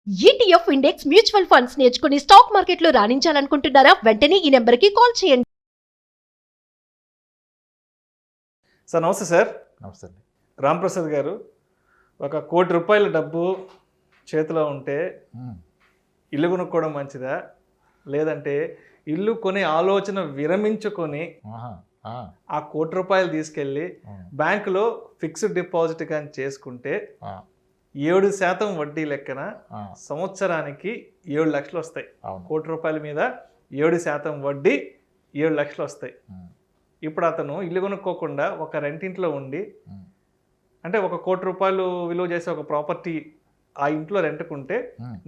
ETF index mutual funds నేర్చుకుని stock మార్కెట్లో రాణించాలనుకుంటున్నారా? వెంటనే ఈ నెంబర్కి కాల్ చేయండి. సార్ నమస్తే సార్. నమస్తే అండి. రాంప్రసాద్ గారు, ₹1 కోటి డబ్బు చేతిలో ఉంటే ఇల్లు కొనుక్కోవడం మంచిదా, లేదంటే ఇల్లు కొనే ఆలోచన విరమించుకొని ఆ ₹1 కోటి తీసుకెళ్ళి బ్యాంకులో ఫిక్స్డ్ డిపాజిట్ కానీ చేసుకుంటే 7% వడ్డీ లెక్కన సంవత్సరానికి 7 లక్షలు వస్తాయి. ₹1 కోటి మీద 7% వడ్డీ 7 లక్షలు వస్తాయి. ఇప్పుడు అతను ఇల్లు కొనుక్కోకుండా ఒక రెంటింట్లో ఉండి, అంటే ₹1 కోటి విలువ చేసే ఒక ప్రాపర్టీ ఆ ఇంట్లో రెంట్కుంటే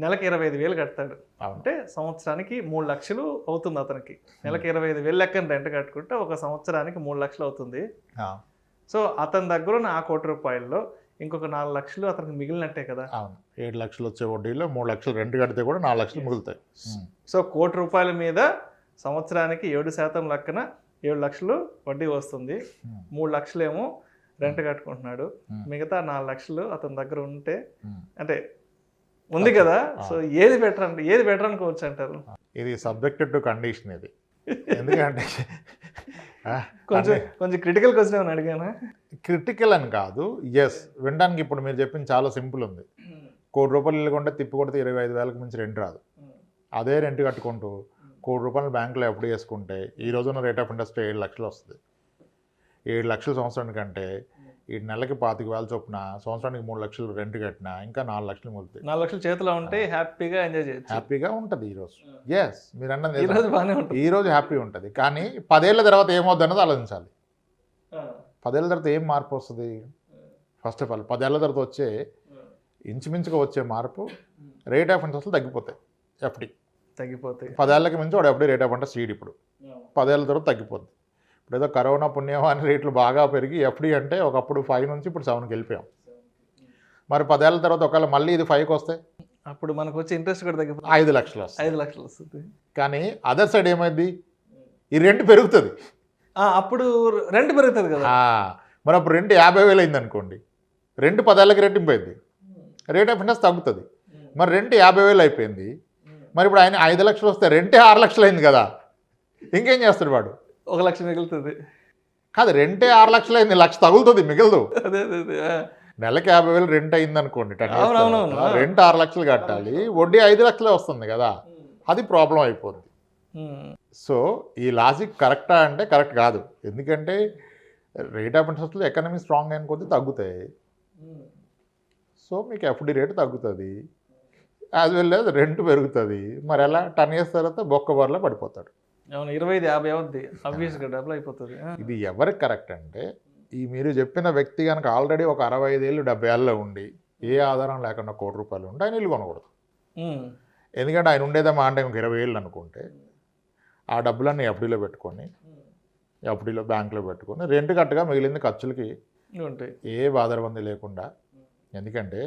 నెలకి 25,000 కడతాడు. అంటే సంవత్సరానికి 3 లక్షలు అవుతుంది అతనికి. నెలకి 25,000 లెక్కన రెంట్ కట్టుకుంటే ఒక సంవత్సరానికి 3 లక్షలు అవుతుంది. సో అతని దగ్గర ఉన్న ఆ ₹1 కోటిలో ఇంకొక 4 లక్షలు అతనికి మిగిలినట్టే కదా. 7 లక్షలు వచ్చే వడ్డీలో 3 లక్షలు రెంట్ కడితే కూడా 4 లక్షలు మిగులుతాయి. సో ₹1 కోటి మీద సంవత్సరానికి 7% లెక్కన 7 లక్షలు వడ్డీ వస్తుంది. 3 లక్షలేమో రెంట్ కట్టుకుంటున్నాడు. మిగతా 4 లక్షలు అతని దగ్గర ఉంటే, అంటే ఉంది కదా. సో ఏది బెటర్ అనుకోవచ్చు అంటారు? ఇది సబ్జెక్టెడ్ టు కండిషన్. ఇది ఎందుకంటే కొంచెం క్రిటికల్ క్వశ్చన్ ఏమైనా అడిగానా? క్రిటికల్ అని కాదు. ఎస్, వినడానికి ఇప్పుడు మీరు చెప్పింది చాలా సింపుల్ ఉంది. ₹1 కోటి ఇల్లు కొంటే తిప్పి కొడితే 25,000కి మించి రెంట్ రాదు. అదే రెంట్ కట్టుకుంటూ ₹1 కోటి బ్యాంకులో ఎప్పుడు చేసుకుంటే ఈ రోజున రేట్ ఆఫ్ ఇంట్రెస్ట్ 7 లక్షలు వస్తుంది. 7 లక్షలు సంవత్సరానికి అంటే ఈ నెలకి 25,000 చొప్పున సంవత్సరానికి 3 లక్షలు రెంట్ కట్టినా ఇంకా 4 లక్షలు మిగులుతాయి. 4 లక్షలు చేతిలో ఉంటే హ్యాపీగా ఎంజాయ్ చేయొచ్చు. హ్యాపీగా ఉంటుంది ఈరోజు. ఎస్, మీరు అన్నది ఈ రోజు హ్యాపీ ఉంటుంది. కానీ 10 ఏళ్ళ తర్వాత ఏమవుద్ది అన్నది ఆలోచించాలి. 10 ఏళ్ళ తర్వాత ఏం మార్పు వస్తుంది? ఫస్ట్ ఆఫ్ ఆల్ 10 ఏళ్ళ తర్వాత వచ్చే ఇంచుమించుగా వచ్చే మార్పు రేట్ ఆఫ్ ఇంట్రెస్ట్లు తగ్గిపోతాయి. ఎఫ్డి తగ్గిపోతాయి. 10 ఏళ్ళకి మించి వాడు FD rate of interest seed ఇప్పుడు 10 ఏళ్ళ తర్వాత తగ్గిపోద్ది. ఇప్పుడు ఏదో కరోనా పుణ్యమాని రేట్లు బాగా పెరిగి ఎఫ్డి అంటే ఒకప్పుడు 5 నుంచి ఇప్పుడు 7కి వెళ్ళిపోయాం. మరి 10 ఏళ్ళ తర్వాత ఒకవేళ మళ్ళీ ఇది 5కి వస్తే అప్పుడు మనకు వచ్చే ఇంట్రెస్ట్ కూడా తగ్గిపోతుంది. 5 లక్షలు వస్తుంది. 5 లక్షలు వస్తుంది. కానీ అదర్ సైడ్ ఏమైంది? ఈ రెంట్ పెరుగుతుంది. అప్పుడు రెంట్ పెరుగుతుంది కదా. మరి అప్పుడు రెంట్ 50,000 అయింది అనుకోండి. రెంట్ 10 ఏళ్ళకి రెట్టింపోయింది. రేట్ ఆఫ్ ఇంట్రెస్ట్ తగ్గుతుంది. మరి రెంట్ 50,000 అయిపోయింది. మరి ఇప్పుడు ఆయన 5 లక్షలు వస్తే రెంటే 6 లక్షలు అయింది కదా. ఇంకేం చేస్తాడు వాడు? 1 లక్ష మిగులుతుంది కాదు, రెంటే 6 లక్షలు అయింది, 1 లక్ష తగులుతుంది, మిగలదు. అదే నెలకి 50,000 రెంట్ అయింది అనుకోండి. రెంట్ 6 లక్షలు కట్టాలి, వడ్డీ 5 లక్షలే వస్తుంది కదా. అది ప్రాబ్లం అయిపోద్ది. సో ఈ లాజిక్ కరెక్టా అంటే కరెక్ట్ కాదు. ఎందుకంటే రేట్ ఆఫ్ ఇంట్రెస్ట్లో ఎకానమీ స్ట్రాంగ్ అయిన కొద్దీ తగ్గుతాయి. సో మీకు ఎఫ్డి రేటు తగ్గుతుంది, యాజ్ వెల్ యాజ్ రెంట్ పెరుగుతుంది. మరి ఎలా 10 years తర్వాత బొక్కబర్లో పడిపోతాడు. 25-50 అవుద్ది, ఆబ్వియస్గా డబుల్ అయిపోతుంది. ఇది ఎవరికి కరెక్ట్ అంటే, ఈ మీరు చెప్పిన వ్యక్తి కనుక ఆల్రెడీ ఒక 65 ఏళ్ళు 70 ఏళ్ళలో ఉండి ఏ ఆధారం లేకుండా ₹1 కోటి ఉంటే ఆయన ఇల్లు కొనకూడదు. ఎందుకంటే ఆయన ఉండేదేమో అంటే ఇంక 20 ఏళ్ళు అనుకుంటే ఆ డబ్బులన్నీ ఎఫ్డీలో పెట్టుకొని, ఎఫ్డీలో బ్యాంకులో పెట్టుకొని రెంట్ కట్టగా మిగిలింది ఖర్చులకి ఉంటాయి, ఏ బాధరబంది లేకుండా. ఎందుకంటే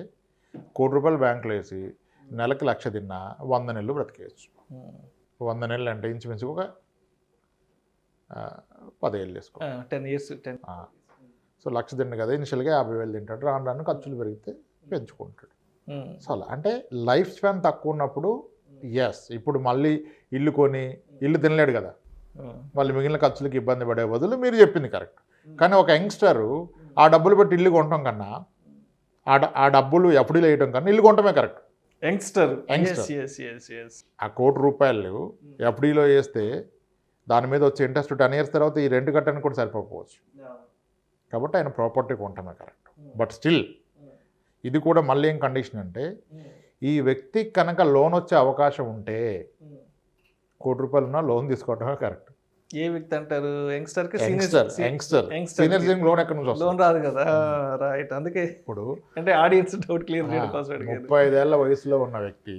₹1 కోటి బ్యాంకులో వేసి నెలకి 1 లక్ష తిన్నా 100 నెలలు బ్రతికేయచ్చు. 100 నెలలు అంటే ఇంచుమించు ఒక 10 ఏళ్ళు వేసుకో, 10 years. సో 1 లక్ష తిండి కదా, ఇనిషియల్గా 50,000 తింటాడు. రాను రాను ఖర్చులు పెరిగితే పెంచుకుంటాడు. సో అలా అంటే లైఫ్ స్పాన్ తక్కువ ఉన్నప్పుడు ఎస్, ఇప్పుడు మళ్ళీ ఇల్లు కొని ఇల్లు తినలేడు కదా, మళ్ళీ మిగిలిన ఖర్చులకి ఇబ్బంది పడే బదులు మీరు చెప్పింది కరెక్ట్. కానీ ఒక యంగ్స్టరు ఆ డబ్బులు పెట్టి ఇల్లు కొనటం కన్నా ఆ డబ్బులు ఎఫ్డీలో వేయటం కన్నా ఇల్లు కొనటమే కరెక్ట్. యంగ్స్టర్ ఆ ₹1 కోటి ఎఫ్డీలో వేస్తే దాని మీద వచ్చే ఇంట్రెస్ట్ 10 years తర్వాత ఈ రెంట్ కట్టడానికి కూడా సరిపోకపోవచ్చు. కాబట్టి ఆయన ప్రాపర్టీ కొనటమే కరెక్ట్. బట్ స్టిల్ ఇది కూడా మళ్ళీ ఏం కండిషన్ అంటే, ఈ వ్యక్తికి కనుక లోన్ వచ్చే అవకాశం ఉంటే ₹1 కోటి ఉన్న లోన్ తీసుకోవటమే కరెక్ట్. ఏ వ్యక్తి అంటారు? యంగ్స్టర్ సీనియర్ సిటిజన్ లోన్ ఎక్కడ నుంచి వస్తుంది? లోన్ రాదు కదా. రైట్, అందుకే ఇప్పుడు అంటే ఆడియన్స్ డౌట్ క్లియర్ చేయడం కోసం 35 ఏళ్ల వయసులో ఉన్న వ్యక్తి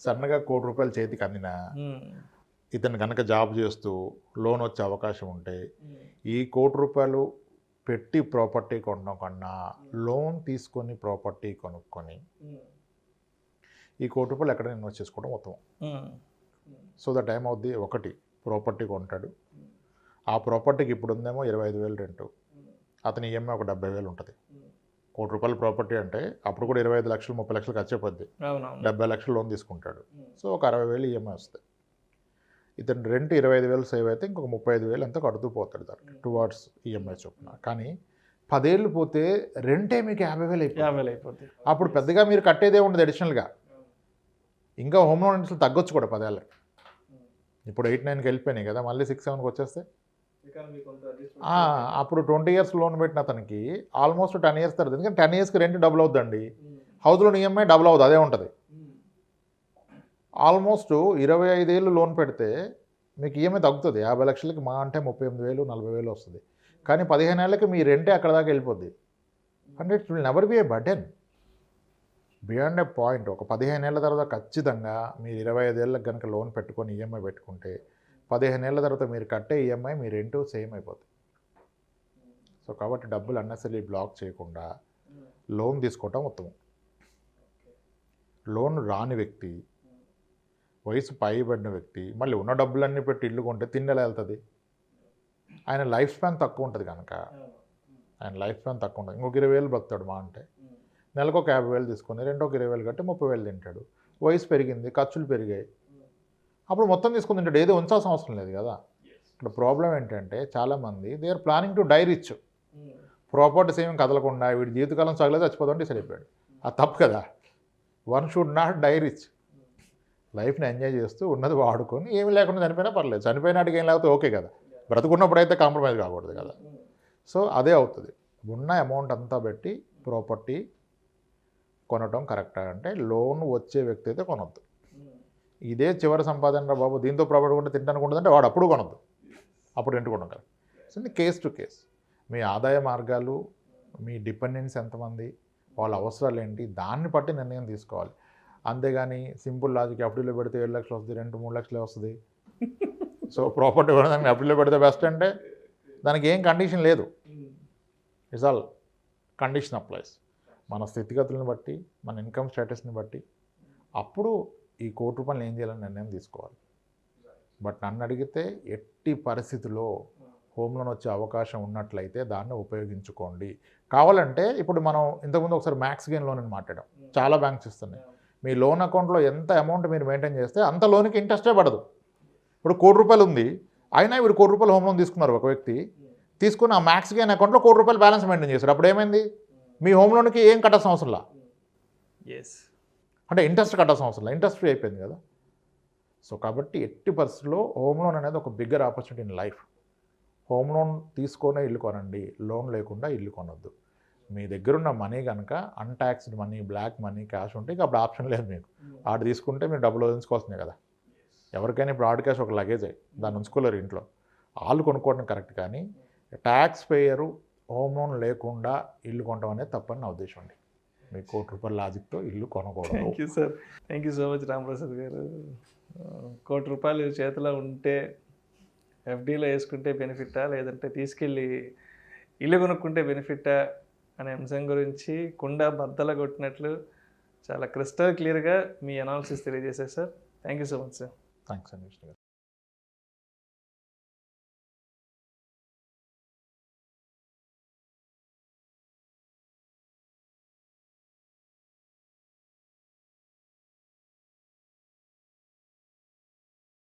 సన్నగా ₹1 కోటి చేతికి అందినా, ఇతను కనుక జాబ్ చేస్తూ లోన్ వచ్చే అవకాశం ఉంటే ఈ ₹1 కోటి పెట్టి ప్రాపర్టీ కొనడం కన్నా లోన్ తీసుకొని ప్రాపర్టీ కొనుక్కొని ఈ ₹1 కోటి ఎక్కడ ఇన్వెస్ట్ చేసుకోవడం ఉత్తమం. సో ద టైం అవుద్ది. ఒకటి ప్రాపర్టీ కొంటాడు, ఆ ప్రాపర్టీకి ఇప్పుడు ఉందేమో 25,000 రెంటు, అతని ఈఎంఐ ఒక 70,000 ఉంటుంది. కోటి రూపాయల ప్రాపర్టీ అంటే అప్పుడు కూడా 25 లక్షలు 30 లక్షలు ఖర్చు అయిపోద్ది. అవునవును 70 లక్షలు లోన్ తీసుకుంటాడు. సో ఒక 60,000 ఈఎంఐ వస్తాయి. ఇతను రెంట్ 25,000 సేవ్ అయితే ఇంకొక 35,000 అంతా కడుతూ పోతాడు దానికి టువార్డ్స్ ఈఎంఐ చొప్పున. కానీ 10 ఏళ్ళు పోతే రెంటే మీకు 50,000 అయిపోతుంది. 50,000 అయిపోతుంది. అప్పుడు పెద్దగా మీరు కట్టేదే ఉండదు అడిషనల్గా. ఇంకా హోమ్ లోన్ ఇంట్రెస్ట్ తగ్గొచ్చు కూడా 10 ఏళ్ళకి. ఇప్పుడు 8-9కి వెళ్ళిపోయినాయి కదా, మళ్ళీ 6-7కి వచ్చేస్తే అప్పుడు 20 ఇయర్స్ లోన్ పెట్టిన అతనికి ఆల్మోస్ట్ 10 ఇయర్స్ తర్వాత, ఎందుకంటే 10 ఇయర్స్కి రెంట్ డబుల్ అవుతుందండి, హౌస్ లోన్ ఈఎంఐ డబుల్ అవుతుంది, అదే ఉంటుంది. ఆల్మోస్ట్ 25 ఏళ్ళు లోన్ పెడితే మీకు ఈఎంఐ తగ్గుతుంది. 50 లక్షలకి మా అంటే 38,000 40,000 వస్తుంది. కానీ 15 ఏళ్ళకి మీ రెంటే అక్కడ దాకా వెళ్ళిపోద్ది. అంటే it will never be A burden beyond a point. ఒక 15 ఏళ్ళ తర్వాత ఖచ్చితంగా మీరు 25 ఏళ్ళకి కనుక లోన్ పెట్టుకొని ఈఎంఐ పెట్టుకుంటే 15 ఏళ్ళ తర్వాత మీరు కట్టే ఈఎంఐ మీ రెంటు సేమ్ అయిపోతుంది. సో కాబట్టి డబ్బులు అన్నెసరీ బ్లాక్ చేయకుండా లోన్ తీసుకోవటం ఉత్తమం. లోన్ రాని వ్యక్తి, వయసు పైబడిన వ్యక్తి మళ్ళీ ఉన్న డబ్బులన్నీ పెట్టి ఇల్లు కొంటే తిండెలా వెళ్తుంది? ఆయన లైఫ్ స్పాన్ తక్కువ ఉంటుంది కనుక, ఆయన లైఫ్ స్పాన్ తక్కువ ఉంటుంది. ఇంకొక 20,000 బతుకుతాడు మా అంటే. నెలకు ఒక 50,000 తీసుకొని రెండో 20,000 కట్టి 30,000 తింటాడు. వయసు పెరిగింది, ఖర్చులు పెరిగాయి, అప్పుడు మొత్తం తీసుకుని తింటాడు. ఏదో ఉంచాల్సిన అవసరం లేదు కదా. ఇక్కడ ప్రాబ్లం ఏంటంటే చాలామంది they are planning to die rich. Properties ఏమి కదలకుండా వీడి జీవితకాలం సగలే చచ్చిపోతాం డిసైడ్ అయిపోయాడు. అది తప్పు కదా. One should not die rich. లైఫ్ని ఎంజాయ్ చేస్తూ ఉన్నది వాడుకొని ఏమి లేకుండా చనిపోయినా పర్లేదు. చనిపోయినాటికి ఏం లేకపోతే ఓకే కదా. బ్రతుకున్నప్పుడు అయితే కాంప్రమైజ్ కాకూడదు కదా. సో అదే అవుతుంది. ఉన్న అమౌంట్ అంతా పెట్టి ప్రాపర్టీ కొనటం కరెక్టా అంటే లోన్ వచ్చే వ్యక్తి అయితే కొనొద్దు. ఇదే చివరి సంపాదన బాబు దీంతో ప్రాపర్టీ కొంటే తింటానికి ఉండదంటే వాడు అప్పుడు కొనొద్దు, అప్పుడు రెంట్ కొనగలరు. సో కేస్ టు కేస్ మీ ఆదాయ మార్గాలు, మీ డిపెండెన్స్ ఎంతమంది, వాళ్ళ అవసరాలు ఏంటి, దాన్ని బట్టి నిర్ణయం తీసుకోవాలి. అంతేగాని సింపుల్ లాజిక్ ఎఫ్డీలో పెడితే 7 లక్షలు వస్తుంది, రెంట్ 3 లక్షలే వస్తుంది. సో ప్రాపర్టీ కొనడానికి ఎఫ్డీలో పెడితే బెస్ట్ అంటే దానికి ఏం కండిషన్ లేదు. It's all condition applies. మన స్థితిగతులను బట్టి, మన ఇన్కమ్ స్టేటస్ని బట్టి అప్పుడు ఈ ₹1,00,00,000 ఏం చేయాలని నిర్ణయం తీసుకోవాలి. బట్ నన్ను అడిగితే ఎట్టి పరిస్థితుల్లో హోమ్ లోన్ వచ్చే అవకాశం ఉన్నట్లయితే దాన్ని ఉపయోగించుకోండి. కావాలంటే ఇప్పుడు మనం ఇంతకుముందు ఒకసారి మ్యాక్స్ గెయిన్ లోన్ అని మాట్లాడాం. చాలా బ్యాంక్స్ ఇస్తున్నాయి. మీ లోన్ అకౌంట్లో ఎంత అమౌంట్ మీరు మెయింటైన్ చేస్తే అంత లోన్కి ఇంట్రెస్టే పడదు. ఇప్పుడు ₹1,00,00,000 ఉంది, అయినా వీడు ₹1,00,00,000 హోమ్ లోన్ తీసుకున్నారు ఒక వ్యక్తి, తీసుకుని ఆ మ్యాక్స్ గెయిన్ అకౌంట్లో ₹1,00,00,000 బ్యాలెన్స్ మెయింటైన్ చేశారు. అప్పుడు ఏమైంది? మీ హోమ్ లోన్కి ఏం కట్టాల్సిన అవసరంలా, అంటే ఇంట్రెస్ట్ కట్టాల్సిన అవసరం లేదు, ఇంట్రెస్ట్ ఫ్రీ అయిపోయింది కదా. సో కాబట్టి ఎట్టి పరిస్థితుల్లో హోమ్ లోన్ అనేది ఒక bigger opportunity in life. Home loan తీసుకొనే ఇల్లు కొనండి, లోన్ లేకుండా ఇల్లు కొనొద్దు. మీ దగ్గరున్న మనీ కనుక అన్టాక్స్డ్ మనీ, బ్లాక్ మనీ, క్యాష్ ఉంటే అప్పుడు ఆప్షన్ లేదు మీకు. ఆడు తీసుకుంటే మీరు డబ్బులు వదిలించుకోవాల్సిందే కదా. ఎవరికైనా ఇప్పుడు ఆర్డ్ క్యాష్ ఒక లగేజ్ అయ్యి దాన్ని ఉంచుకోలేరు ఇంట్లో, వాళ్ళు కొనుక్కోవడం కరెక్ట్. కానీ ట్యాక్స్ పేయరు హోమ్ లోన్ లేకుండా ఇల్లు కొనడం అనేది తప్పని నా ఉద్దేశం అండి. మీకు ₹1,00,00,000 లాజిక్తో ఇల్లు కొనకూడదు. Thank you sir, thank you so much Ramprasad garu. ₹1,00,00,000 చేతిలో ఉంటే ఎఫ్డీలో వేసుకుంటే బెనిఫిట్టా, లేదంటే తీసుకెళ్ళి ఇల్లు కొనుక్కుంటే బెనిఫిట్టా అనే అంశం గురించి కుండ బద్దల కొట్టినట్లు చాలా క్రిస్టల్ క్లియర్గా మీ అనాలిసిస్ తెలియజేశారు sir. Thank you so much sir. Thanks అండి.